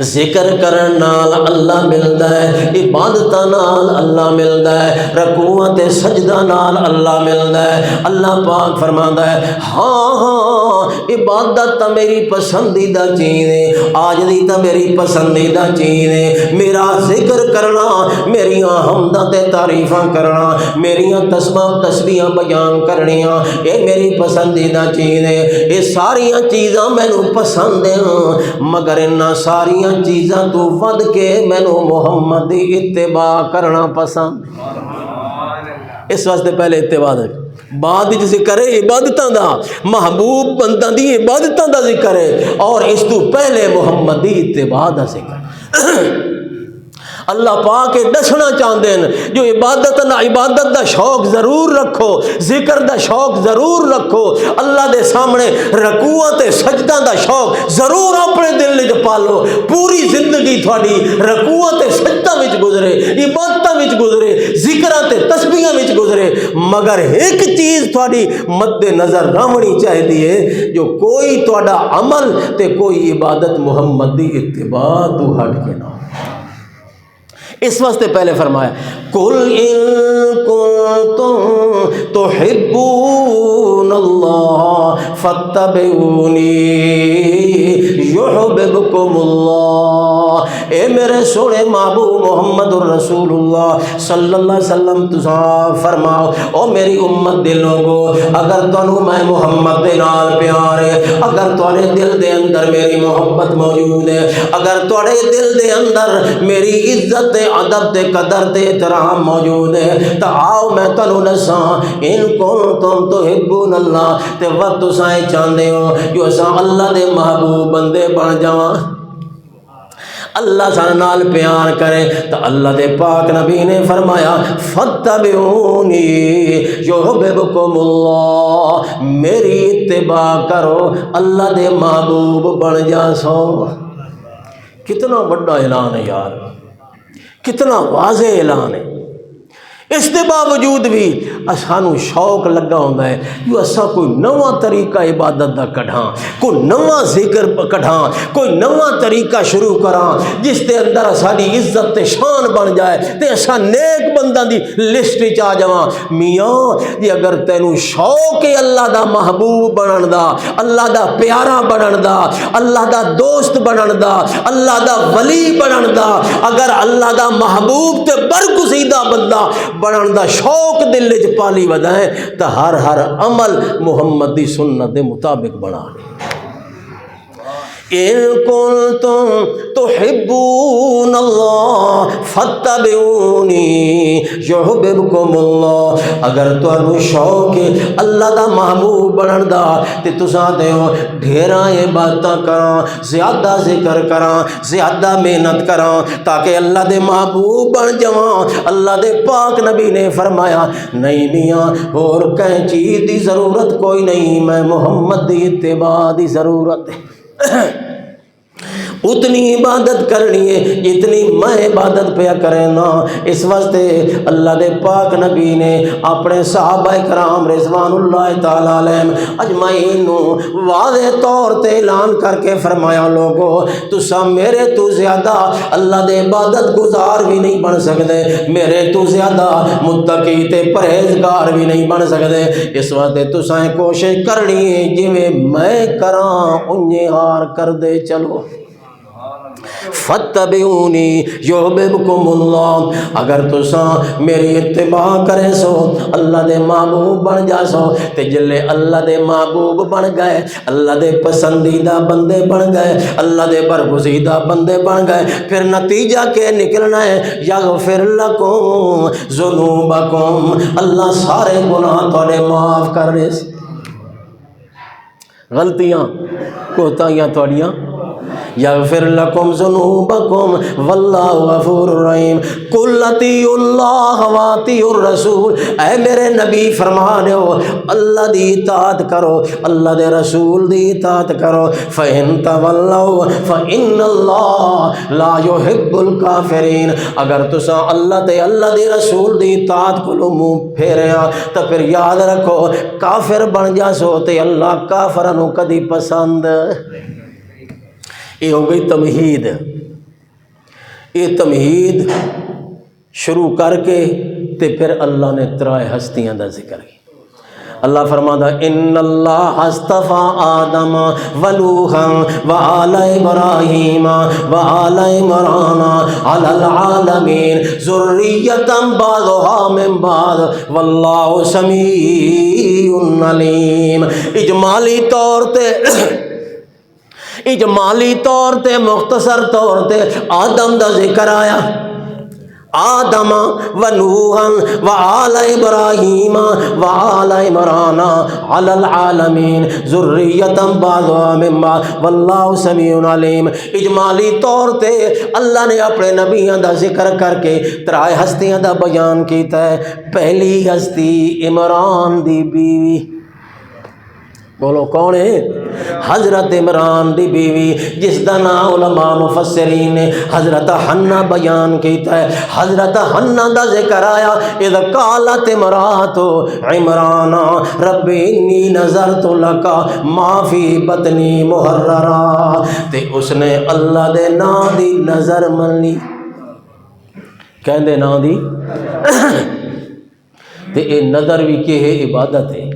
ذکر کرن نال اللہ ملدا ہے، عبادتاں نال اللہ ملدا ہے، رکوع تے سجدہ نال اللہ ملدا ہے. اللہ پاک فرماندا ہے ہاں ہاں عبادت تا میری پسندیدہ چیز ہے، آج دی تا میری پسندیدہ چیز ہے. میرا ذکر کرنا، میریاں حمداں تے تعریفاں کرنا، میریاں تسبیحاں بیان کرنیاں، اے میری پسندیدہ چیز ہے. اے ساریاں چیزاں مینوں پسند ہیں، مگر انہاں ساریاں چیزاں تو ود کے مینوں محمد دی اتباع کرنا پسند. اس واسطے پہلے اتباع ہے، بعد ذکر ہے عبادتاں دا، محبوب بندہ دی عبادتاں دا ذکر ہے، اور اس تو پہلے محمد دی اتباع دا ذکر. اللہ پاک دسنا چاہتے ہیں جو عبادت دا شوق ضرور رکھو، ذکر دا شوق ضرور رکھو، اللہ دے سامنے رکوع تے سجدہ دا شوق ضرور اپنے دل وچ پالو. پوری زندگی تھوڑی رکوع تے سجدہ وچ گزرے، عبادتاں وچ گزرے، ذکراں تے تسبیحاں وچ گزرے، مگر ایک چیز تھوڑی مد نظر رہنی چاہیے جو کوئی تہاڈا عمل تے کوئی عبادت محمد دی اتباع تو ہٹ کے نہ. اس واسطے پہلے فرمایا قُلْ إِن كُنتُمْ تُحِبُّونَ اللَّهَ فَاتَّبِعُونِي يُحْبِبْكُمُ اللَّهُ. اے میرے سونے محبوب محمد الرسول اللہ صلی اللہ علیہ وسلم تساں فرماؤ او میری امت دے لوگو اگر تانوں میں محمد دے نال پیار ہے، اگر تواڈے دل دے اندر میری محبت موجود ہے، اگر تواڈے دل دے اندر میری عزت ادب تے قدر تے احترام موجود ہے، تو آؤ میں تانوں دساں ان کنتم تحبون اللہ تے وقت تساں چاہندے ہو جو اساں اللہ دے محبوب بندے بن جاواں، اللہ سارے نال پیار کرے، تو اللہ دے پاک نبی نے فرمایا فاتبعونی یحببکم اللہ، میری اتباع کرو اللہ دے محبوب بن جا سو. کتنا بڑا اعلان ہے یار، کتنا واضح اعلان ہے. اس کے باوجود بھی سانو شوق لگا ہوتا ہے جو اسا کوئی نواں طریقہ عبادت دا کڈھاں، کوئی نواں ذکر کڈھاں، کوئی نواں طریقہ شروع کراں جس دے اندر ساری عزت تے شان بن جائے تے اسا نیک بندہ دی لسٹ وچ آ جاواں۔ میاں جی اگر تینوں شوق ہے اللہ دا محبوب بنن دا، اللہ دا پیارا بنن دا، اللہ دا دوست بنن دا، اللہ دا ولی بنن دا، اگر اللہ دا محبوب تے برگزیدہ بندہ بنن دا شوق دل وچ پالی ودائیں تو ہر عمل محمد دی سنت دے مطابق بنا۔ ان کنتم تحبون اللہ فاتبعونی یحببکم اللہ، اگر تانوں شوق ہے اللہ دا محبوب بنن دا تے تساں دیو ڈھیراں عبادتاں کراں، زیادہ ذکر کراں، زیادہ محنت کراں تاکہ اللہ دے محبوب بن جاواں۔ اللہ دے پاک نبی نے فرمایا نہیں میاں اور کہیں چیز دی ضرورت کوئی نہیں، میں محمد دی اتباع دی ضرورت ہے۔ اتنی عبادت کرنی ہے جتنی میں عبادت پیا کرے نا۔ اس واسطے اللہ دے پاک نبی نے اپنے صحابہ کرام رضوان اللہ تعالی علیہم اجمعین واضح طور تے اعلان کر کے فرمایا لوگو تسا میرے تو زیادہ اللہ دے عبادت گزار بھی نہیں بن سکتے، میرے تو زیادہ متقی تے پرہیزگار بھی نہیں بن سکتے۔ اس واسطے تسا کوشش کرنی ہے جی میں کراں انجے ہار کر دے چلو۔ فتبعونی یحببکم اللہ، اگر تساں میری اتباع کرے سو اللہ دے محبوب بن جا سو تے جلے اللہ دے محبوب بن گئے، اللہ دے پسندیدہ بندے بن گئے، اللہ دے برگزیدہ بندے بن گئے، پھر نتیجہ کے نکلنا ہے یغفر لکم ذنوبکم، اللہ سارے گناہ تھوڑے معاف کر رہے سے، غلطیاں کوتاہیاں تھوڑیاں یغفر لکم ذنوبکم واللہ غفور رحیم۔ قل اطیعوا اللہ واطیعوا الرسول، اے میرے نبی فرما رہے ہو اللہ دی اطاعت کرو، اللہ دے رسول دی اطاعت کرو، فَإِن تَوَلَّوْا فَإِنَّ اللَّهَ لَا يُحِبُّ الْكَافِرِينَ، اگر تساں اللہ تے اللہ دے رسول دی اطاعت کو منہ پھیریا تو پھر یاد رکھو کافر بن جا سو تے اللہ کافراں نوں کدی پسند۔ یہ ہو گئی تمہید، یہ تمہید شروع کر کے تے پھر اللہ نے ترائے ہستیاں دا ذکر کیا۔ اللہ فرماتا ان اللہ اصطفیٰ آدم ونوحا وآل ابراہیم وآل عمران علی العالمین ذریۃ بعضھا من بعض واللہ سمیع علیم۔ اجمالی طور تے مختصر طور تے آدم دا ذکر آیا، آدم و نوحا و آل ابراہیم و آل عمران علی العالمین ذریۃ بعضھا من بعض واللہ سمیع علیم۔ اجمالی طور تے اللہ نے اپنے نبیوں دا ذکر کر کے ترائے ہستیاں دا بیان کیتا ہے۔ پہلی ہستی عمران دی بیوی، بولو کون ہے؟ حضرت عمران دی بیوی جس دا نام علماء مفسرین نے حضرت حنہ بیان کیتا ہے۔ حضرت حنہ دا ذکر آیا اذ قالت امرأۃ عمران رب انی نذرت لک ما فی بطنی محررا، تے اس نے اللہ دے نام دی نظر من لی، کہندے نام دی تے اے نظر بھی کہ ہے عبادت ہے،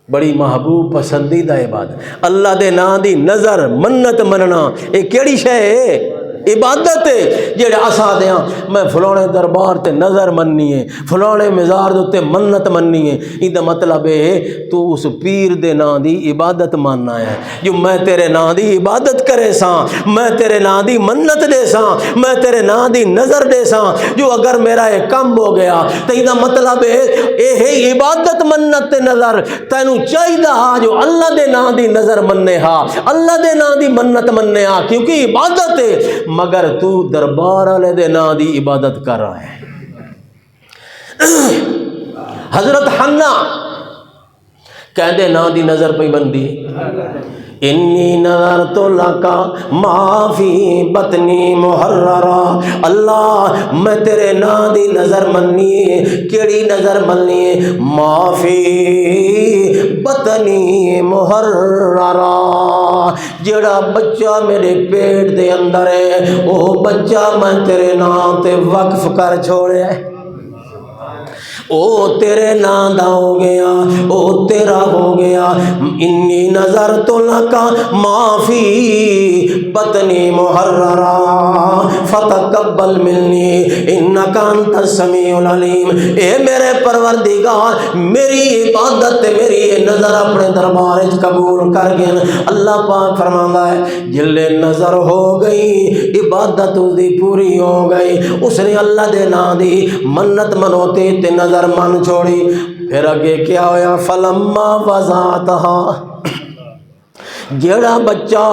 بڑی محبوب پسندیدہ عبادت، اللہ دے نام دی نظر منت مننا یہ کیڑی شے ہے؟ عبادت ہے۔ جڑے اسا دیاں میں فلانے دربار تے نظر مننی ہے، فلانے مزار تے منت مننی ہے، یہ مطلب ہے تو اس پیر دے نام دی عبادت ماننا ہے، جو میں تیرے نام دی عبادت کرے ساں، میں تیرے نام دی منت دے ساں، میں تیرے نام دی نظر دے ساں، جو اگر میرا یہ کم ہو گیا تو یہ مطلب ہے یہ ہے عبادت منت تے نظر، تینوں چاہیے ہاں جو اللہ دے نام دی نظر مننے ہاں، اللہ دے نام دی منت مننے ہاں، کیونکہ عبادت ہے، مگر تو دربار والے دے نام دی عبادت کر رہا ہے۔ حضرت حنہ کہندے نا دی نظر پہ بندی انی نظرت لکا ما فی بطنی محررا، اللہ میں تیرے نا دی نظر مننی، کیڑی نظر مننی؟ ما فی بطنی محررا، جڑا بچہ میرے پیٹ دے اندر ہے وہ بچہ میں تیرے نام تے وقف کر چھوڑیا ہے، او تیرے نام دا ہو گیا، او تیرا ہو گیا۔ انی نظرت لکا ما فی بطنی محررا فتقبل منی انکا انت السمیع العلیم۔ اے میرے پروردگار میری عبادت میری نظر اپنے دربار قبول کر گئے۔ اللہ پاک فرماتا ہے جلے نظر ہو گئی عبادت اس دی پوری ہو گئی، اس نے اللہ دے نا دی منت منوتے تے نظر من چھوڑی۔ پھر اگے کیا ہویا؟ فلما وضعتہا، جیڑا بچہ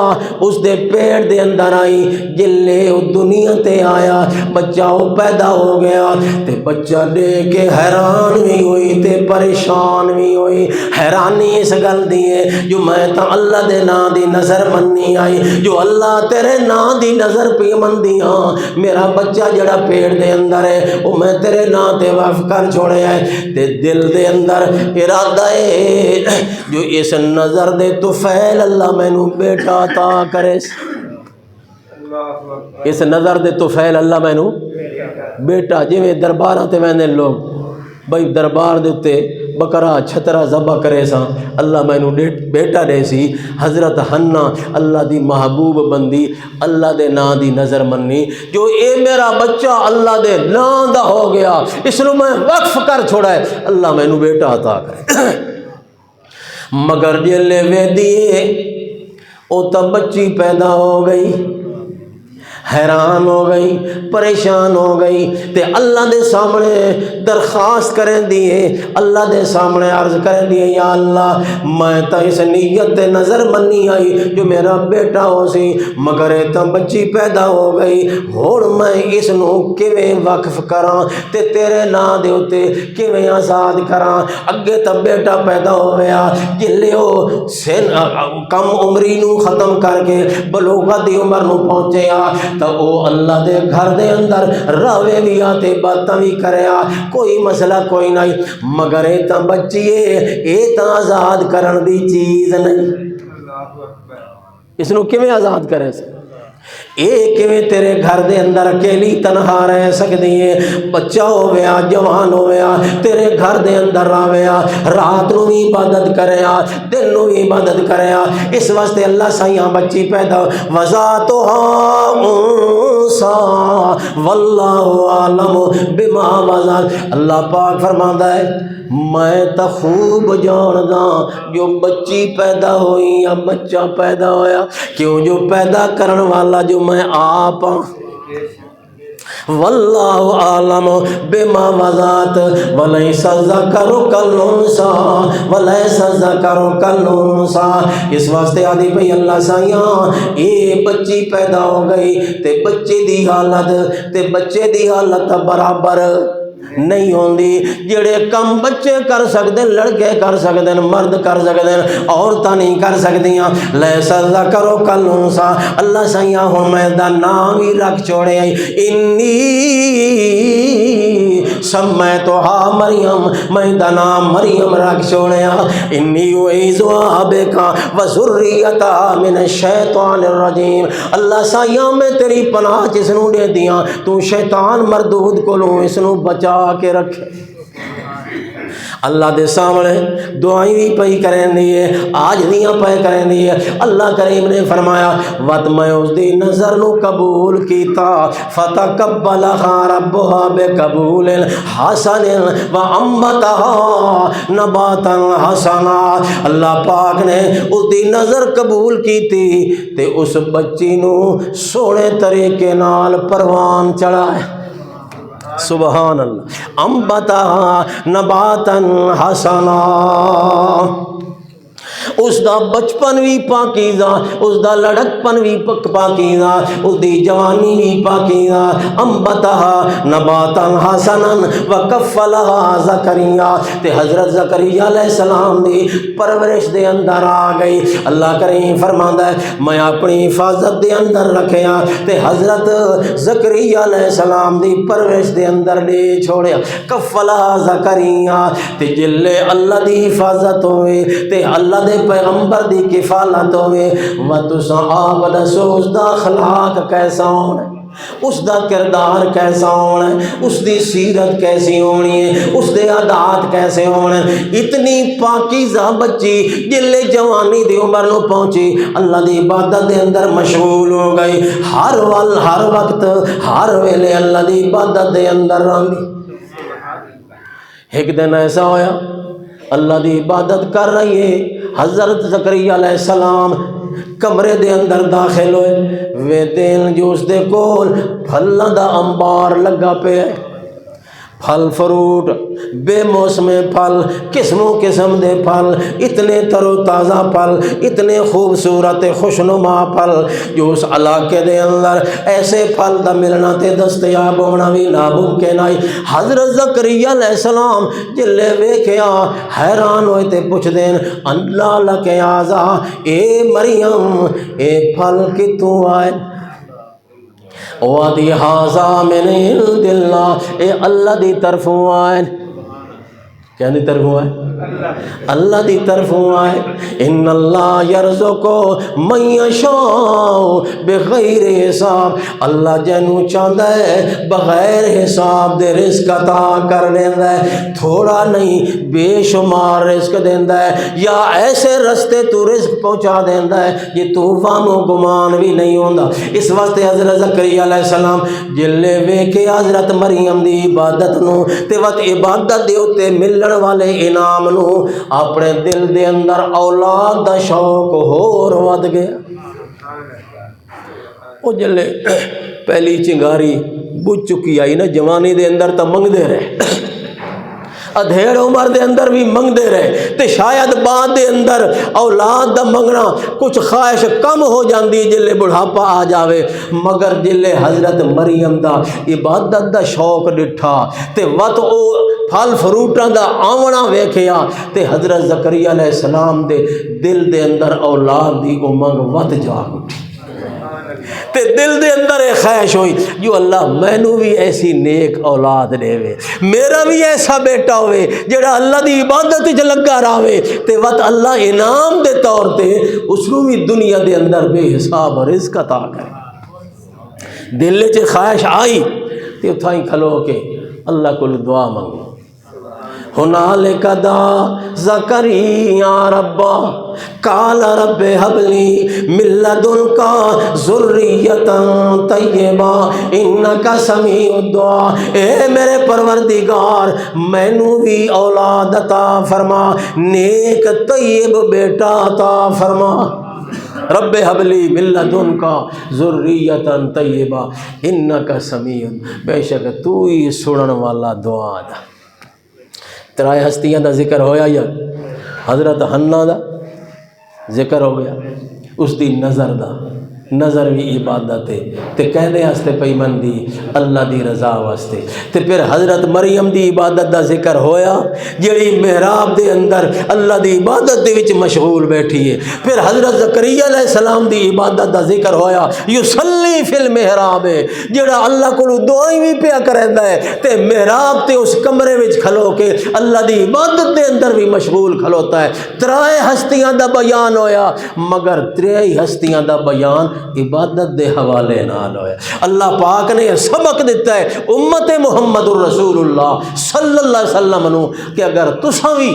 اس دے پیٹ دے اندر آئی، جلے وہ دنیا تے آیا، بچہ وہ پیدا ہو گیا تے بچہ دیکھ کے حیران بھی ہوئی تے پریشان بھی ہوئی۔ حیرانی اس گل دی ہے جو میں تا اللہ دے نا دی نظر مننی آئی، جو اللہ تیرے نا دی نظر پہ مندی ہاں، میرا بچہ جڑا پیٹ دے اندر ہے وہ میں تیرے نا تے وقف کر چھوڑے ہے، تے دل دے اندر ارادہ ہے جو اس نظر دے طفیل اللہ مینوں بیٹا عطا کرے، اس نظر دے طفیل اللہ مینوں بیٹا، جی میں درباراں تے میں نے لوگ بھائی دربار دے تے بکرا چھترا ذبح کرے سا، اللہ مینوں بیٹا دے سی۔ حضرت حنا اللہ دی محبوب بندی، اللہ دے نا دی نظر مننی، جو اے میرا بچہ اللہ دے نا دا ہو گیا، اس نو میں وقف کر چھوڑا ہے، اللہ مینوں بیٹا عطا کرے۔ مگر جلے وے دیے او تا بچی پیدا ہو گئی، حیران ہو گئی، پریشان ہو گئی، تے اللہ دے سامنے درخواست کریں دیئے، اللہ دے سامنے عرض کریں دیئے، یا اللہ میں تا اس نیت تے نظر منی آئی جو میرا بیٹا ہو سی، مگر تا بچی پیدا ہو گئی، ہون میں اس نو کیویں وقف کراں تے تیرے نا دے ہوتے کیویں آزاد کراں۔ اگے تا بیٹا پیدا ہو گیا، جلے ہو سن کم عمری نو ختم کر کے بلوغت دی عمر نو پہنچے آ تو او اللہ دے گھر دے اندر راوے بھی آتے باتاں بھی کرے آ، کوئی مسئلہ کوئی نہیں، مگر اے تا بچیے اے تا آزاد کرن دی چیز نہیں، اس نو کیویں آزاد کرے سے؟ اے کیویں تیرے گھر دے اندر اکیلی تنہا رہ سکدی ہے؟ بچہ ہو گیا، جوان ہو گیا، تیرے گھر دے اندر آویا، رات نو بھی عبادت کرے آ، دن نو بھی عبادت کرے آ، اس واسطے اللہ سائیاں بچی پیدا وَذَاتُهَا أُنثىٰ وَاللَّهُ أَعْلَمُ بِمَا وَضَعَتْ۔ اللہ پاک فرماتا ہے میں تا خوب جاندا جو بچی پیدا ہوئی یا بچہ پیدا ہویا، کیوں جو پیدا کرن والا جو میں آپ ہاں، واللہ عالم بما وضعت ولیس الذکر کالانثیٰ ولیس الذکر کالانثیٰ۔ اس واسطے آدھی بھئی اللہ سائیاں اے بچی پیدا ہو گئی تے بچے دی حالت برابر نہیں ہوندی، جڑے کم بچے کر سکتے لڑکے کر سکتے مرد کر سکتے عورتاں نہیں کر سکدیاں۔ لیس الذکر کالانثیٰ، اللہ سائیاں ہوں میں دا نام ہی رکھ چھوڑے انی سمیتھا مریم، میں دا نام مریم رکھ چھوڑے انی اعیذھا بک وذریتھا من الشیطان الرجیم۔ اللہ سائیاں میں تیری پناہ جس نو دے دیاں تو شیطان مردود کو لوں اس نو بچا کے رکھے۔ اللہ دے سامنے دعائیں بھی پئی کریں دیئے، آج دیاں پہ کریں دیئے۔ اللہ کریم نے فرمایا وَت میں اس دی نظر نو قبول کیتا فَتَقَبَّلَهَا رَبُّهَا بِقَبُولٍ حَسَنٍ وَأَنبَتَهَا نَبَاتًا حَسَنًا۔ اللہ پاک نے اس دی نظر قبول کیتی تے اس بچی نو سونے طریقے نال پروان چڑھائے، سبحان اللہ، انبتہا نباتا حسنا اس دا بچپن بھی پاکیزہ، اس دا لڑکپن بھی پاکیزہ، اس دی جوانی بھی پاکیزہ۔ انبتہا نباتا حسنا وکفلہا زکریا، تے حضرت زکریا علیہ السلام دی پرورش دے اندر آ گئی۔ اللہ کریم فرماندا ہے میں اپنی حفاظت دے اندر رکھیا تے حضرت زکریا علیہ السلام دی پرورش دے اندر لے چھوڑیا۔ کفلہا زکریا، تے جلے اللہ دی حفاظت ہوئے تے اللہ دے پیغمبر دی کفالت ہوئے، وَتُسَا آپ دسو اس دا اخلاق کیسا ہونا ہے، اس دا کردار کیسا ہونا ہے، اس دی سیرت کیسی ہونی ہے، اس دے عادات کیسے ہونے۔ اتنی پاکیزہ بچی جلے جوانی دی عمر نو پہنچی اللہ دی عبادت دے اندر مشغول ہو گئی، ہر وقت ہر ویلے اللہ دی عبادت دے اندر رہی۔ ایک دن ایسا ہویا اللہ دی عبادت کر رہی ہے، حضرت زکریا علیہ السلام کمرے دے اندر داخل ہوئے، وے دین جو اس دے کول پھلاں دا انبار لگا پہ ہے، پھل فروٹ بے موسم پھل، قسموں قسم دے پھل، اتنے تر و تازہ پھل، اتنے خوبصورت خوشنما پھل جو اس علاقے دے اندر ایسے پھل دا ملنا تے دستیاب ہونا بھی ناممکن آئی۔ حضرت زکریا علیہ السلام جلے ویکھیا حیران ہوئے تے پوچھ دین اللہ لکے آزا، اے مریم اے پھل کتوں آئے؟ وادی حاضا من عند اللہ، اے اللہ دی طرفوں آئے۔ کیا دی طرفوں آئے؟ اللہ دی طرفوں آئے۔ ان اللہ یرزقو من یشاء بغیر حساب، اللہ جنوں چاہتا ہے بغیر حساب دے رزق عطا کر دیندا ہے، تھوڑا نہیں بے شمار رزق دیندا ہے، یا ایسے رستے تو رزق پہنچا دیندا ہے جی تو فہم و گمان بھی نہیں ہوندا۔ اس واسطے حضرت زکریا علیہ السلام جلے ویکھے حضرت مریم دی عبادت نو تے وقت عبادت دے اوتے ملن والے انعام نو اپنے دل دے اندر اولاد دا شوق ہور ود گیا۔ او جلے پہلی چنگاری بجھ چکی آئی نا جوانی دے اندر تا منگدے رہے، ادھیڑ عمر دے اندر بھی منگدے رہے تے شاید بعد دے اندر اولاد دا منگنا کچھ خواہش کم ہو جاندی جلے بڑھاپا آ جاوے، مگر جلے حضرت مریم دا عبادت دا شوق ڈٹھا تے وقت او پھل فروٹاں دا آونا ویکھیا تے حضرت زکریا علیہ السلام دے دل دے اندر اولاد دی امنگ ود جاگ اٹھی تے دل دے اندر ایک خواہش ہوئی جو اللہ مینوں بھی ایسی نیک اولاد دے وے، میرا بھی ایسا بیٹا ہوئے جڑا اللہ دی عبادت وچ لگا رہے تے وقت اللہ انعام دے طور تے اس کو بھی دنیا دے اندر بے حساب رزق عطا کرے۔ دل وچ خواہش آئی تے اتھاں ہی کھلو کے اللہ کو دعا منگی، ہنالک دعا زکریا ربا قال رب هب لي من لدنك ذریۃ طیبہ انک سمیع الدعاء، اے میرے پروردگار مینوں بھی اولاد عطا فرما، نیک طیب بیٹا عطا فرما۔ رب هب لي من لدنك ذریۃ طیبہ انک سمیع، بے شک تو ہی سنن والا دعا دا۔ ترائے ہستیاں دا ذکر ہویا یا حضرت حنا دا ذکر ہو گیا، اس دی نظر بھی عبادت ہے تے کہنے ہستے پیمندی اللہ دی رضا واسطے۔ تے پھر حضرت مریم دی عبادت دا ذکر ہویا جڑی محراب دے اندر اللہ دی عبادت دے وچ مشغول بیٹھی ہے۔ پھر حضرت زکریا علیہ السلام دی عبادت دا ذکر ہویا یصلی فی المحراب، جڑا اللہ کو دعائیں بھی پیا کریندا ہے تے محراب تے اس کمرے وچ کھلو کے اللہ دی عبادت دے اندر بھی مشغول کھلوتا ہے۔ ترائے ہستیاں دا بیان ہویا مگر تریئی ہستیاں دا بیان عبادت دے حوالے نال ہوئے۔ اللہ پاک نے سبق دیتا ہے امت محمد الرسول اللہ صلی اللہ علیہ وسلم نو کہ اگر تساں بھی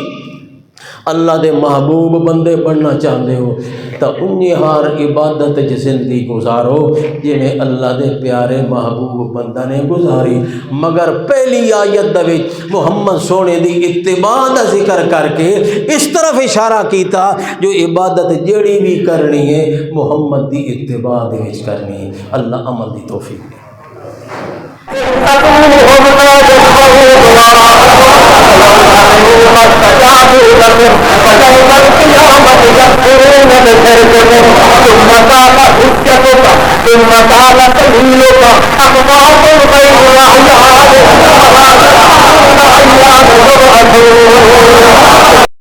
اللہ دے محبوب بندے بننا چاہتے ہو تو انہی ہار عبادت زندگی گزارو جنہیں اللہ دے پیارے محبوب بندہ نے گزاری۔ مگر پہلی آیت دے محمد سونے دی اتباع دا ذکر کر کے اس طرف اشارہ کیتا جو عبادت جڑی بھی کرنی ہے محمد دی اتباع دے وچ کرنی ہے۔ اللہ عمل دی توفیق دے۔ فاستجابوا لهم ويوم القيامة يكفرون بشركهم ثم قال حجتك ثم قال دليلك أقوال